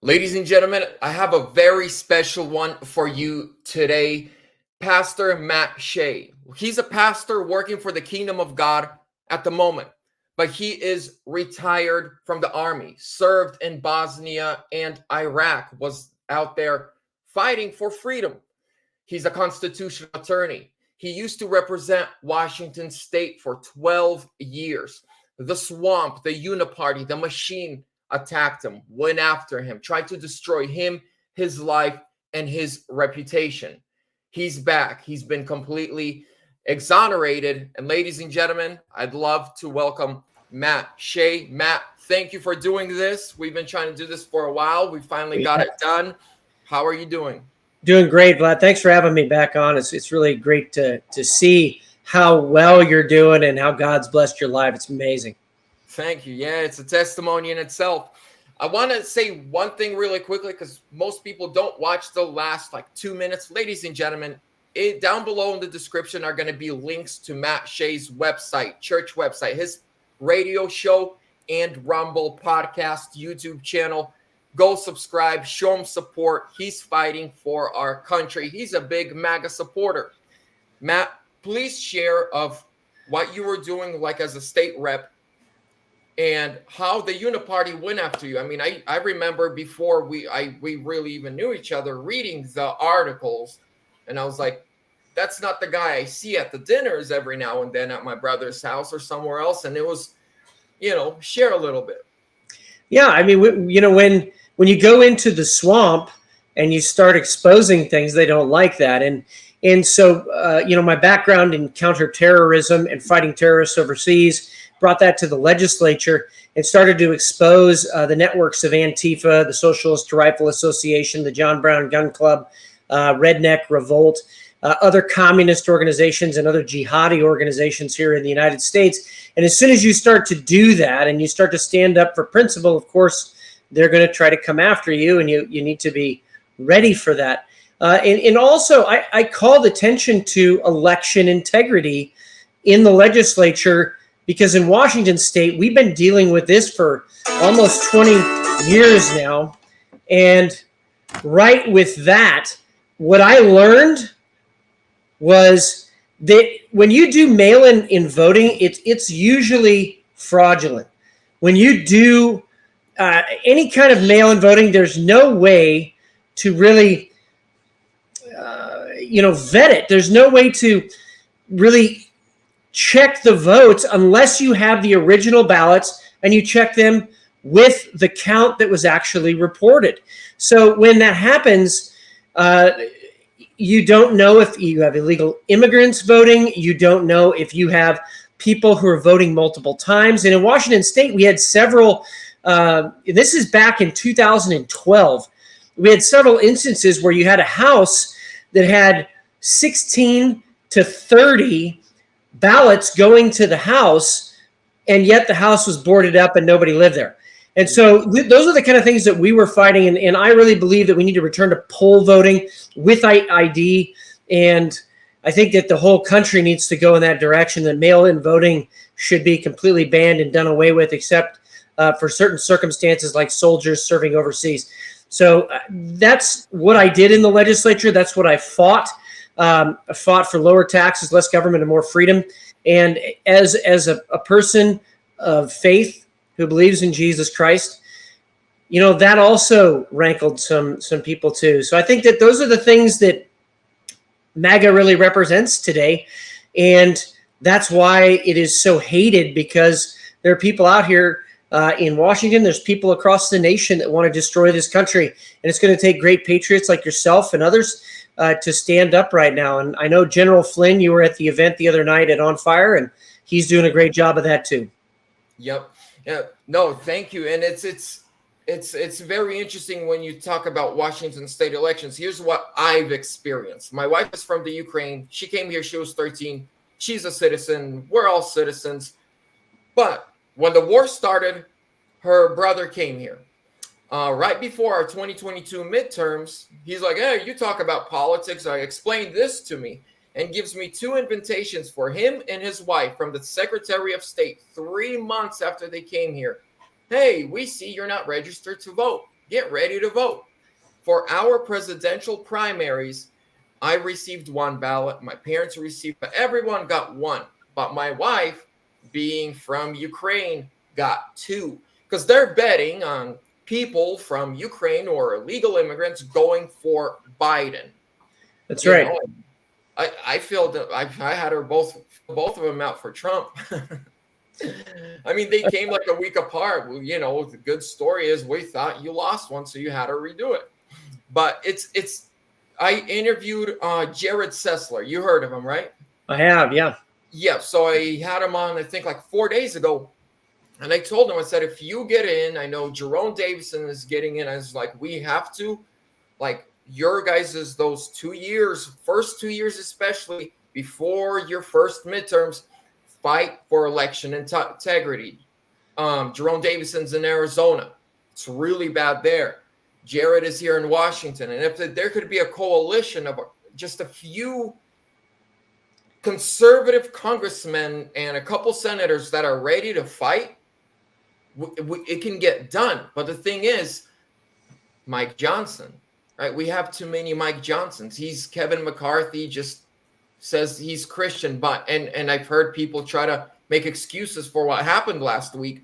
Ladies and gentlemen, I have a very special one for you today. Pastor Matt Shae. He's a pastor working for the kingdom of God at the moment, but he is retired from the army, served in Bosnia and Iraq, was out there fighting for freedom. He's a constitutional attorney. He used to represent Washington State for 12 years. The swamp, the uniparty, the machine attacked him, went after him, tried to destroy him, his life, and his reputation. He's back. He's been completely exonerated. And ladies and gentlemen, I'd love to welcome Matt Shae. Matt, thank you for doing this. We've been trying to do this for a while. We finally got it done. How are you doing? Doing great, Vlad. Thanks for having me back on. It's really great to see how well you're doing and how God's blessed your life. It's amazing. Thank you. Yeah, it's a testimony in itself. I want to say one thing really quickly because most people don't watch the last 2 minutes. Ladies and gentlemen, down below in the description are going to be links to Matt Shae's website, church website, his radio show, and Rumble podcast YouTube channel. Go subscribe, show him support. He's fighting for our country. He's a big MAGA supporter. Matt, please share of what you were doing as a state rep and how the Uniparty went after you. I mean, I remember before we really even knew each other, reading the articles, and I was like, that's not the guy I see at the dinners every now and then at my brother's house or somewhere else. And it was, share a little bit. Yeah, I mean, when you go into the swamp and you start exposing things, they don't like that. And so, my background in counterterrorism and fighting terrorists overseas brought that to the legislature and started to expose the networks of Antifa, the Socialist Rifle Association, the John Brown Gun Club, Redneck Revolt, other communist organizations and other jihadi organizations here in the United States. And as soon as you start to do that and you start to stand up for principle, of course, they're going to try to come after you, and you need to be ready for that. And also, I called attention to election integrity in the legislature because in Washington State, we've been dealing with this for almost 20 years now. And right with that, what I learned was that when you do mail-in voting, it's usually fraudulent. When you do any kind of mail-in voting, there's no way to really, vet it. There's no way to really check the votes unless you have the original ballots and you check them with the count that was actually reported. So when that happens, you don't know if you have illegal immigrants voting. You don't know if you have people who are voting multiple times. And in Washington State, we had several, this is back in 2012, we had several instances where you had a house that had 16 to 30 ballots going to the house, and yet the house was boarded up and nobody lived there. And so those are the kind of things that we were fighting. And I really believe that we need to return to poll voting with ID. And I think that the whole country needs to go in that direction, that mail-in voting should be completely banned and done away with, except for certain circumstances like soldiers serving overseas. So that's what I did in the legislature. That's what I fought. I fought for lower taxes, less government, and more freedom. And as a person of faith who believes in Jesus Christ, that also rankled some people too. So I think that those are the things that MAGA really represents today. And that's why it is so hated, because there are people out here in Washington, there's people across the nation that want to destroy this country. And it's going to take great patriots like yourself and others to stand up right now. And I know General Flynn, you were at the event the other night at On Fire, and he's doing a great job of that too. Yep. Yeah. No, thank you. And it's very interesting when you talk about Washington state elections. Here's what I've experienced. My wife is from the Ukraine. She came here. She was 13. She's a citizen. We're all citizens. But when the war started, her brother came here. Right before our 2022 midterms, he's like, hey, you talk about politics. I explained this to me, and gives me 2 invitations for him and his wife from the Secretary of State 3 months after they came here. Hey, we see you're not registered to vote. get ready to vote. For our presidential primaries, I received one ballot. My parents received, but everyone got one. But my wife, being from Ukraine, got two because they're betting on people from Ukraine or illegal immigrants going for Biden. That's You right. know, I feel that I had her both of them out for Trump. I mean, they came like a week apart. Well, you know, the good story is we thought you lost one, so you had to redo it. But it's. I interviewed Jared Sessler. You heard of him, right? I have, yeah. Yeah. So I had him on, I think, like 4 days ago. And I told him, I said, if you get in, I know Jerome Davison is getting in. I was like, we have to, like, your guys' those 2 years, first 2 years especially, before your first midterms, fight for election integrity. Jerome Davison's in Arizona. It's really bad there. Jared is here in Washington. And if there could be a coalition of just a few conservative congressmen and a couple senators that are ready to fight, it can get done. But the thing is, Mike Johnson, right? We have too many Mike Johnsons. He's Kevin McCarthy, just says he's Christian, but and I've heard people try to make excuses for what happened last week.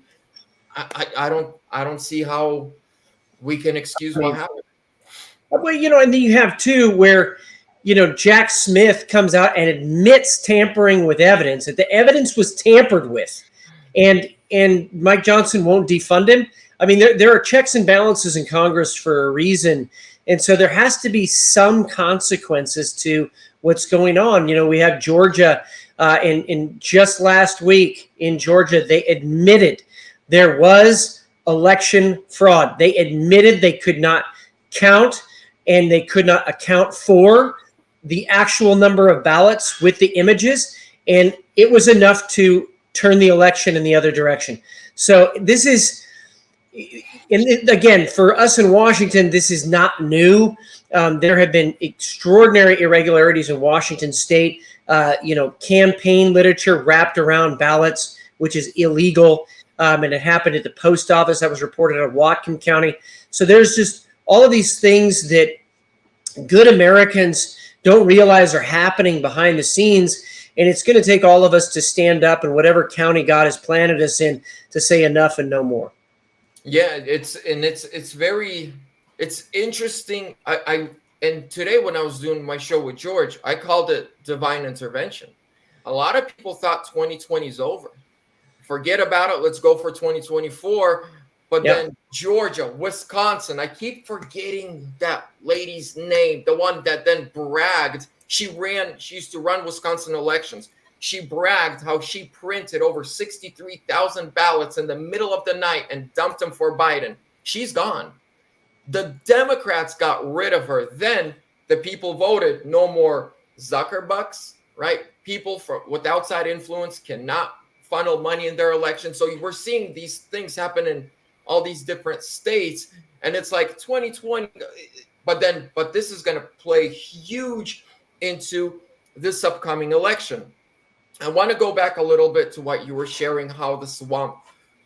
I don't see how we can excuse what happened. Well, and then you have too where, Jack Smith comes out and admits tampering with evidence, that the evidence was tampered with, and Mike Johnson won't defund him. I mean, there are checks and balances in Congress for a reason, and so there has to be some consequences to what's going on. We have Georgia, and just last week in Georgia, they admitted there was election fraud. They admitted they could not count and they could not account for the actual number of ballots with the images, and it was enough to turn the election in the other direction. So this is, and again, for us in Washington, this is not new. There have been extraordinary irregularities in Washington state, campaign literature wrapped around ballots, which is illegal. And it happened at the post office. That was reported in Whatcom County. So there's just all of these things that good Americans don't realize are happening behind the scenes. And it's going to take all of us to stand up in whatever county God has planted us in to say enough and no more. Yeah, it's interesting. And today when I was doing my show with George, I called it divine intervention. A lot of people thought 2020 is over. Forget about it. Let's go for 2024. But then Georgia, Wisconsin, I keep forgetting that lady's name, the one that then bragged. She used to run Wisconsin elections. She bragged how she printed over 63,000 ballots in the middle of the night and dumped them for Biden. She's gone. The Democrats got rid of her. Then the people voted no more Zuckerbucks, right? People with outside influence cannot funnel money in their election. So we're seeing these things happen in all these different states, and it's like 2020. But this is going to play huge into this upcoming election. I want to go back a little bit to what you were sharing, how the swamp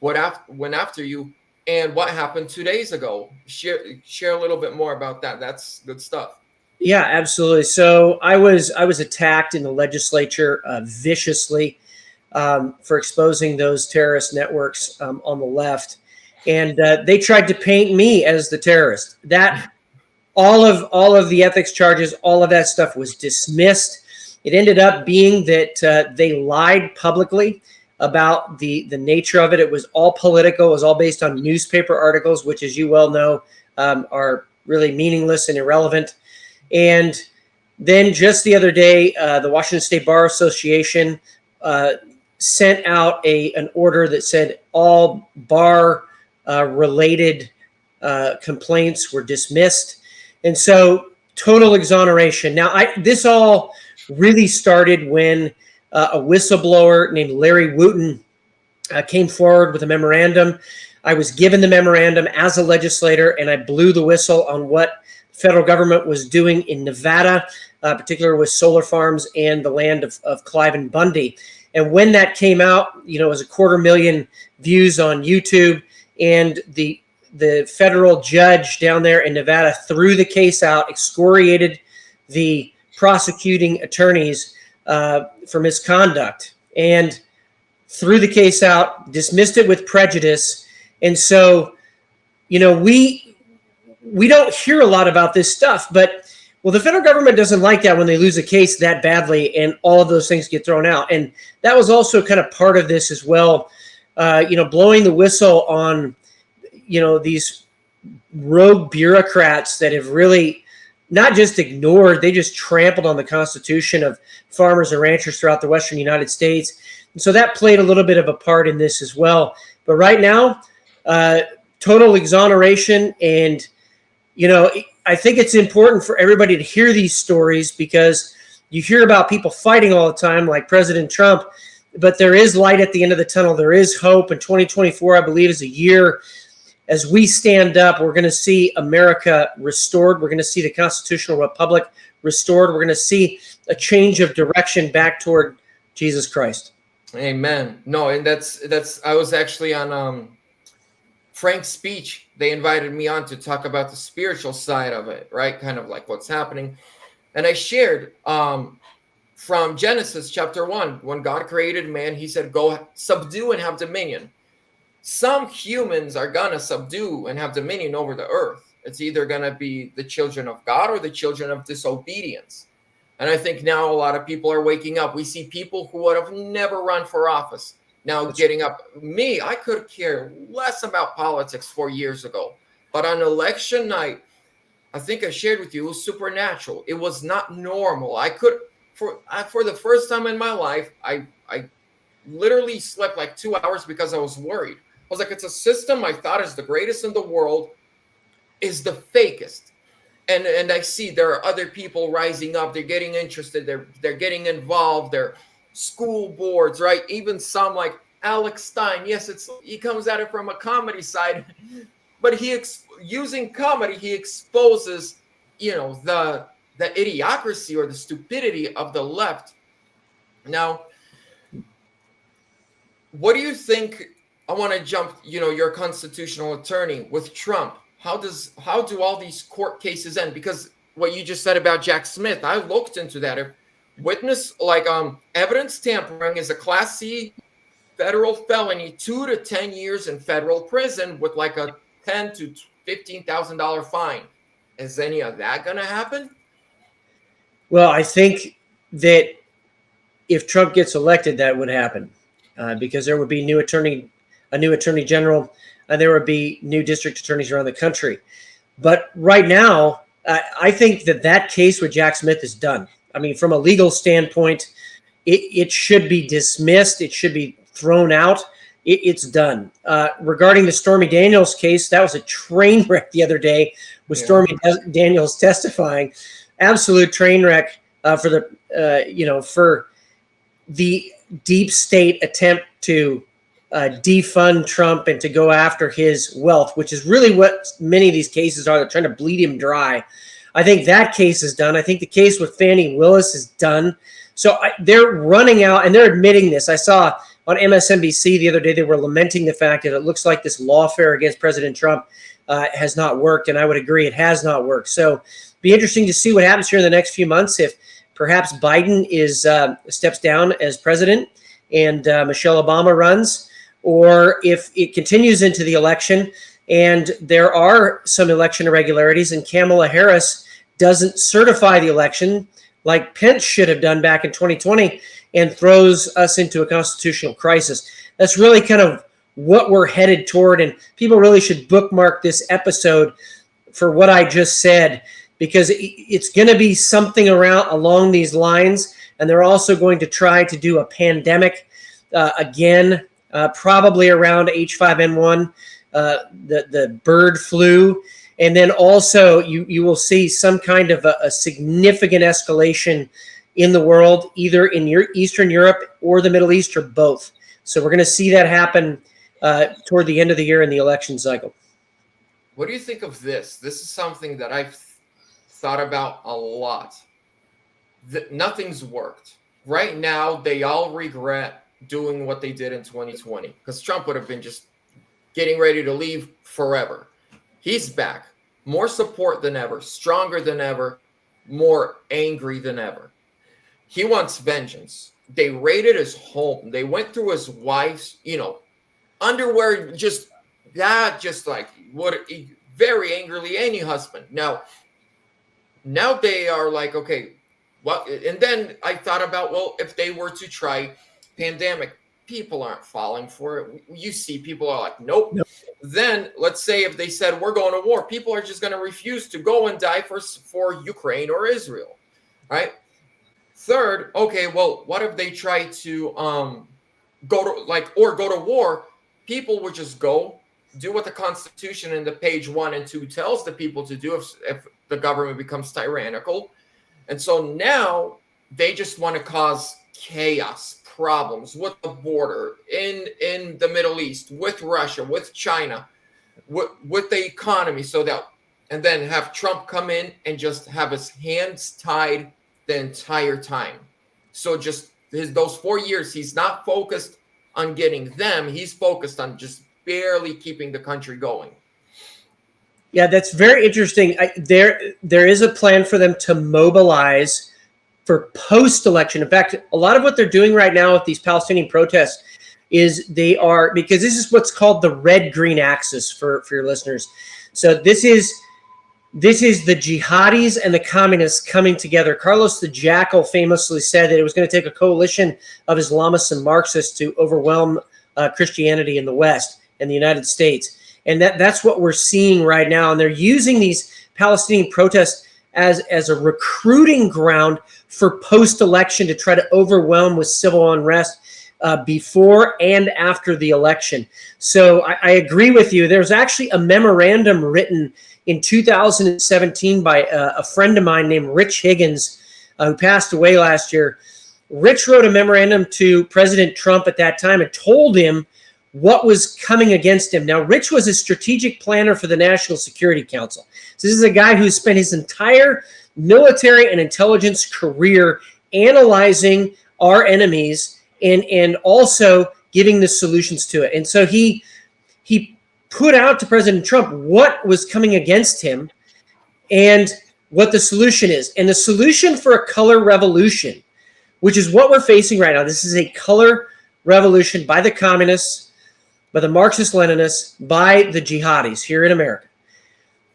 went after you and what happened 2 days ago. Share a little bit more about that. That's good stuff. Yeah, absolutely. So I was attacked in the legislature viciously for exposing those terrorist networks on the left, and they tried to paint me as the terrorist. That all of the ethics charges, all of that stuff was dismissed. It ended up being that they lied publicly about the nature of it. It was all political. It was all based on newspaper articles, which, as you well know, are really meaningless and irrelevant. And then just the other day, the Washington State Bar Association sent out an order that said all bar related complaints were dismissed. And so total exoneration. Now, this all really started when a whistleblower named Larry Wooten came forward with a memorandum. I was given the memorandum as a legislator, and I blew the whistle on what the federal government was doing in Nevada, particularly with solar farms and the land of Cliven Bundy. And when that came out, it was 250,000 views on YouTube, and the the federal judge down there in Nevada threw the case out, excoriated the prosecuting attorneys for misconduct, and threw the case out, dismissed it with prejudice. And so, we don't hear a lot about this stuff, but the federal government doesn't like that when they lose a case that badly and all of those things get thrown out. And that was also kind of part of this as well, blowing the whistle on, these rogue bureaucrats that have really not just ignored, they just trampled on the Constitution of farmers and ranchers throughout the Western United States. And so that played a little bit of a part in this as well. But right now, total exoneration. And, I think it's important for everybody to hear these stories, because you hear about people fighting all the time, like President Trump, but there is light at the end of the tunnel. There is hope. And 2024, I believe, is a year as we stand up. We're going to see America restored. We're going to see the constitutional republic restored. We're going to see a change of direction back toward Jesus Christ. Amen. No, and that's I was actually on Frank's speech. They invited me on to talk about the spiritual side of it, right? Kind of like what's happening. And I shared from Genesis chapter 1, when God created man, he said, go subdue and have dominion. Some humans are going to subdue and have dominion over the earth. It's either going to be the children of God or the children of disobedience. And I think now a lot of people are waking up. We see people who would have never run for office now getting up. Me, I could care less about politics 4 years ago. But on election night, I think I shared with you, it was supernatural. It was not normal. I could, for the first time in my life, I literally slept like 2 hours because I was worried. I was like, it's a system I thought is the greatest in the world, is the fakest. And I see there are other people rising up. They're getting interested. They're getting involved. They're school boards, right? Even some like Alex Stein. Yes, he comes at it from a comedy side, but using comedy, he exposes, the idiocracy or the stupidity of the left. Now, what do you think? I want to jump, your constitutional attorney with Trump. How do all these court cases end? Because what you just said about Jack Smith, I looked into that. If evidence tampering is a Class C federal felony, 2 to 10 years in federal prison with like a $10,000 to $15,000 fine. Is any of that going to happen? Well, I think that if Trump gets elected, that would happen, because there would be a new attorney general, and there would be new district attorneys around the country. But right now, I think that case with Jack Smith is done. I mean, from a legal standpoint, it should be dismissed. It should be thrown out. It's done. Regarding the Stormy Daniels case, that was a train wreck the other day with Stormy Daniels testifying. Absolute train wreck for the deep state attempt to defund Trump and to go after his wealth, which is really what many of these cases are. They're trying to bleed him dry. I think that case is done. I think the case with Fani Willis is done. So they're running out, and they're admitting this. I saw on MSNBC the other day, they were lamenting the fact that it looks like this lawfare against President Trump has not worked, and I would agree it has not worked. So be interesting to see what happens here in the next few months if perhaps Biden steps down as president and Michelle Obama runs, or if it continues into the election and there are some election irregularities and Kamala Harris doesn't certify the election like Pence should have done back in 2020 and throws us into a constitutional crisis. That's really kind of what we're headed toward, and people really should bookmark this episode for what I just said, because it's going to be something along these lines, and they're also going to try to do a pandemic again, probably around H5N1, the bird flu. And then also you will see some kind of a significant escalation in the world, either in Eastern Europe or the Middle East, or both. So we're going to see that happen toward the end of the year in the election cycle. What do you think of this? This is something that I've thought about a lot. Nothing's worked. Right now, they all regret doing what they did in 2020, because Trump would have been just getting ready to leave forever. He's back, more support than ever, stronger than ever, more angry than ever. He wants vengeance. They raided his home. They went through his wife's, underwear, just like what, very angrily, any husband. Now they are like, okay, what? And then I thought about, well, if they were to try pandemic, people aren't falling for it. You see, people are like, nope. No. Then let's say if they said we're going to war, people are just going to refuse to go and die for Ukraine or Israel, right? Third, okay, well, what if they try to go to war? People would just go do what the Constitution in the page 1 and 2 tells the people to do if the government becomes tyrannical. And so now they just want to cause chaos, problems with the border, in the Middle East, with Russia, with China, with the economy, and then have Trump come in and just have his hands tied the entire time. So just those 4 years, he's not focused on getting them. He's focused on just barely keeping the country going. Yeah, that's very interesting. There is a plan for them to mobilize for post-election. In fact, a lot of what they're doing right now with these Palestinian protests is because this is what's called the red-green axis for your listeners. So this is the jihadis and the communists coming together. Carlos the Jackal famously said that it was going to take a coalition of Islamists and Marxists to overwhelm Christianity in the West and the United States. And that's what we're seeing right now. And they're using these Palestinian protests as a recruiting ground for post-election to try to overwhelm with civil unrest before and after the election. So I agree with you. There's actually a memorandum written in 2017 by a friend of mine named Rich Higgins, who passed away last year. Rich wrote a memorandum to President Trump at that time and told him what was coming against him. Now, Rich was a strategic planner for the National Security Council. So this is a guy who spent his entire military and intelligence career analyzing our enemies and also giving the solutions to it. And so he put out to President Trump what was coming against him and what the solution is. And the solution for a color revolution, which is what we're facing right now, this is a color revolution by the communists, by the Marxist-Leninists, by the jihadis here in America.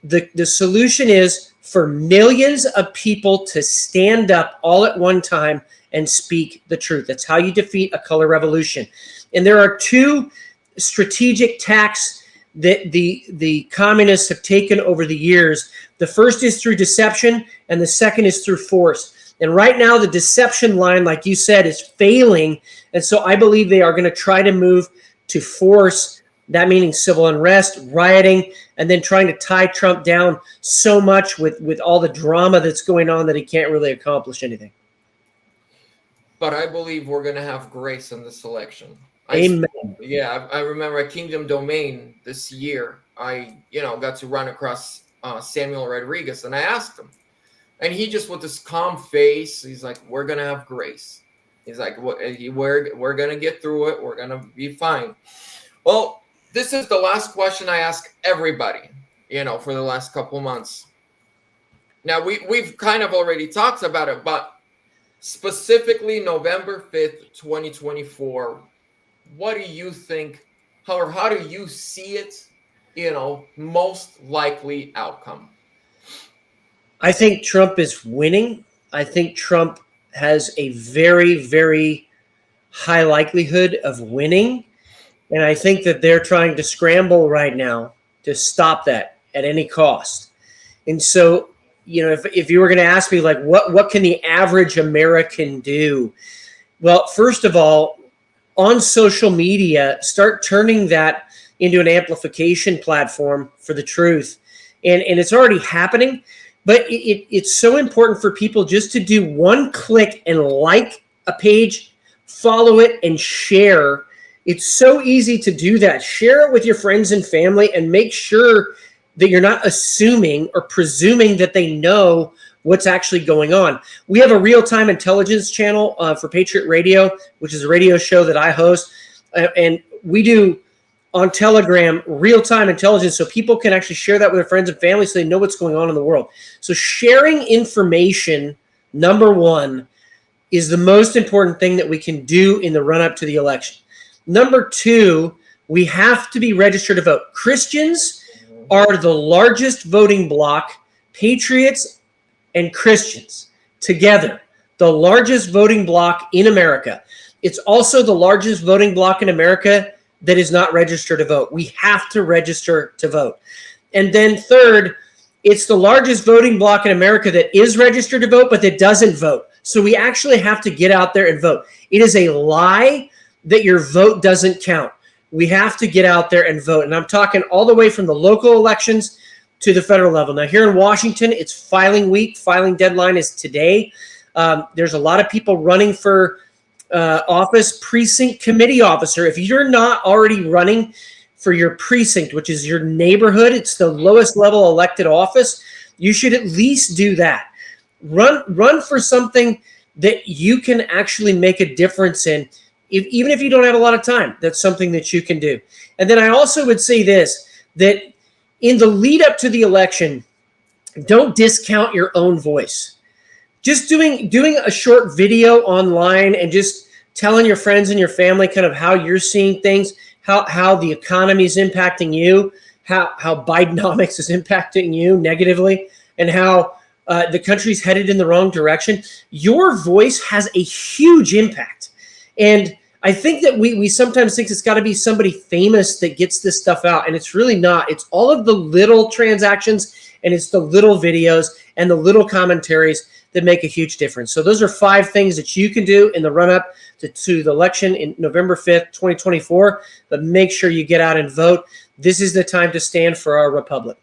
The solution is for millions of people to stand up all at one time and speak the truth. That's how you defeat a color revolution. And there are two strategic tacks that the communists have taken over the years. The first is through deception, and the second is through force. And right now, the deception line, like you said, is failing. And so I believe they are going to try to move to force, that meaning civil unrest, rioting, and then trying to tie Trump down so much with all the drama that's going on that he can't really accomplish anything. But I believe we're going to have grace in this election. Amen. I remember at Kingdom Domain this year, I got to run across Samuel Rodriguez, and I asked him, and he just with this calm face, he's like, "We're going to have grace." He's like, we're going to get through it. We're going to be fine. Well, this is the last question I ask everybody, for the last couple months. Now, we've kind of already talked about it, but specifically November 5th, 2024, what do you think, how do you see it, most likely outcome? I think Trump is winning. I think Trump has a very, very high likelihood of winning. And I think that they're trying to scramble right now to stop that at any cost. And so, if you were going to ask me, like, what can the average American do? Well, first of all, on social media, start turning that into an amplification platform for the truth. And it's already happening. But it's so important for people just to do one click and like a page, follow it, and share. It's so easy to do that. Share it with your friends and family and make sure that you're not assuming or presuming that they know what's actually going on. We have a real-time intelligence channel for Patriot Radio, which is a radio show that I host. And we do on Telegram real-time intelligence so people can actually share that with their friends and family so they know what's going on in the world. So sharing information, number one, is the most important thing that we can do in the run-up to the election. Number two, we have to be registered to vote. Christians are the largest voting bloc, patriots and Christians together, the largest voting bloc in America. It's also the largest voting bloc in America that is not registered to vote. We have to register to vote. And then third, it's the largest voting bloc in America that is registered to vote, but that doesn't vote. So we actually have to get out there and vote. It is a lie that your vote doesn't count. We have to get out there and vote. And I'm talking all the way from the local elections to the federal level. Now, here in Washington, it's filing week. Filing deadline is today. There's a lot of people running for office, precinct committee officer. If you're not already running for your precinct, which is your neighborhood, it's the lowest level elected office, you should at least do that. Run for something that you can actually make a difference in. Even if you don't have a lot of time, that's something that you can do. And then I also would say this, that in the lead up to the election, don't discount your own voice. Just doing a short video online and just telling your friends and your family kind of how you're seeing things, how the economy is impacting you, how Bidenomics is impacting you negatively, and how the country's headed in the wrong direction. Your voice has a huge impact. And I think that we sometimes think it's got to be somebody famous that gets this stuff out, and it's really not. It's all of the little transactions, and it's the little videos and the little commentaries that make a huge difference. So those are 5 things that you can do in the run-up to the election in November 5th, 2024. But make sure you get out and vote. This is the time to stand for our republic.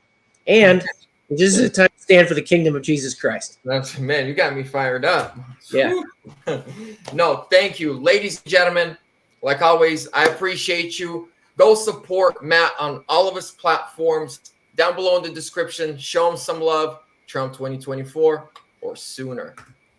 And this is the time to stand for the kingdom of Jesus Christ. Man, you got me fired up. Yeah. No, thank you. Ladies and gentlemen, like always, I appreciate you. Go support Matt on all of his platforms. Down below in the description, show him some love. Trump 2024 or sooner.